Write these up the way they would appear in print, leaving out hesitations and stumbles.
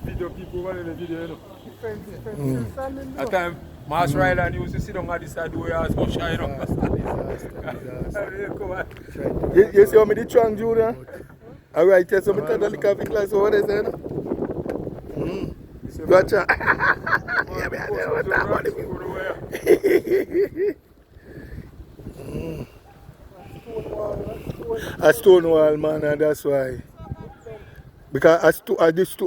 Video people over in the video, you know. At time, Mass Rider used to sit on the side where I was so shy, you know. You see how me the trunk, Junior? Alright, tell some of the little coffee class over there, you know. Gotcha. A stone wall, man, and that's why. Because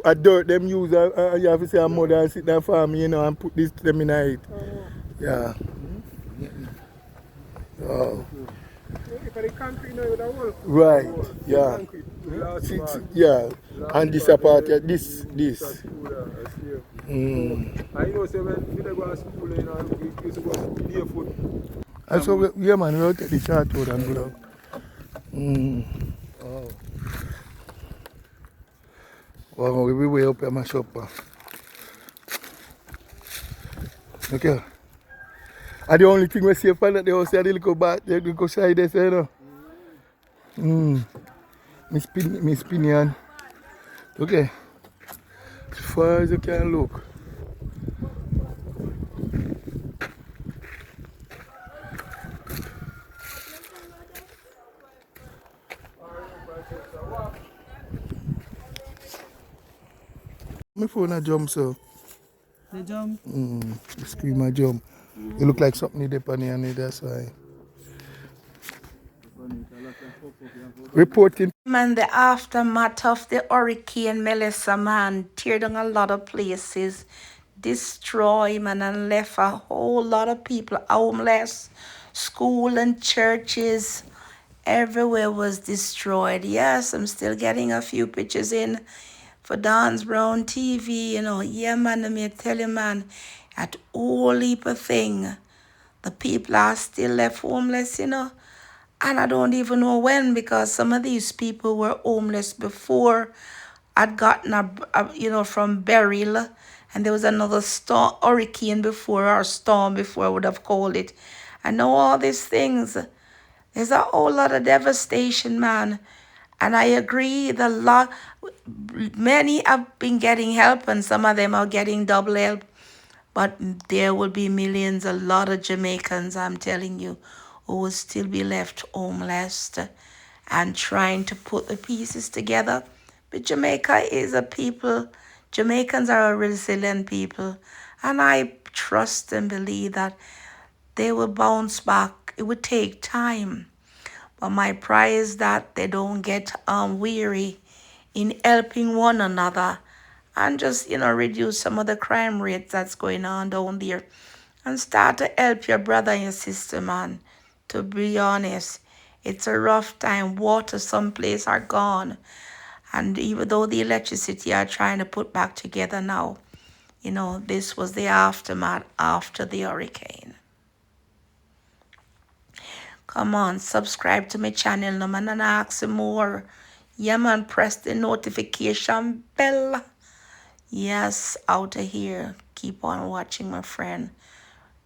a dirt them use, you have to say a mother and sit down for me, you know, and put this to them in it. Yeah. Oh. Right, yeah. Yeah. And this apart, this. I know, say when we go to school, you know, we used to go barefoot. And so, yeah, man, we'll take the chart out and go down. Wow, we'll be way up here, my shop. Okay. And the only thing we see for that, they also have the little bat, the little side there, you know. Miss Pinion. Okay. As far as you can look. My phone a jump, so. The jump? The screen a jump. It look like something there on the that's why. Reporting. Man, the aftermath of the Hurricane Melissa, man, tear down a lot of places, destroy, man, and left a whole lot of people homeless. School and churches, everywhere was destroyed. Yes, I'm still getting a few pictures in for Don's Brown TV, you know. Yeah, man, let me tell you, man, at all heap of thing, the people are still left homeless, you know. And I don't even know when, because some of these people were homeless before I'd gotten from burial, and there was another hurricane before, or storm before I would have called it. I know all these things. There's a whole lot of devastation, man. And I agree, many have been getting help, and some of them are getting double help. But there will be millions, a lot of Jamaicans, I'm telling you, who will still be left homeless and trying to put the pieces together. But Jamaica is a people, Jamaicans are a resilient people, and I trust and believe that they will bounce back. It would take time. But my prayer is that they don't get weary in helping one another and just, reduce some of the crime rates that's going on down there. And start to help your brother and your sister, man. To be honest, it's a rough time. Water someplace are gone. And even though the electricity are trying to put back together now, this was the aftermath after the hurricane. Come on, subscribe to my channel, no man, and ask more. Yeah, man, press the notification bell. Yes, out of here. Keep on watching, my friend.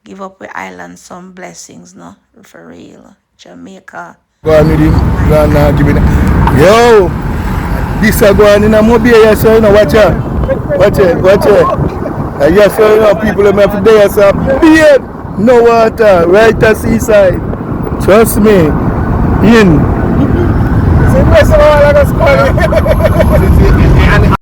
Give up the island some blessings, no? For real. Jamaica. Go on with him. Yo! This is going in a mobile, yes, sir. Watch it. Yes, sir. People have to do yes, sir. Beard. No water. Right at seaside. Trust me. In.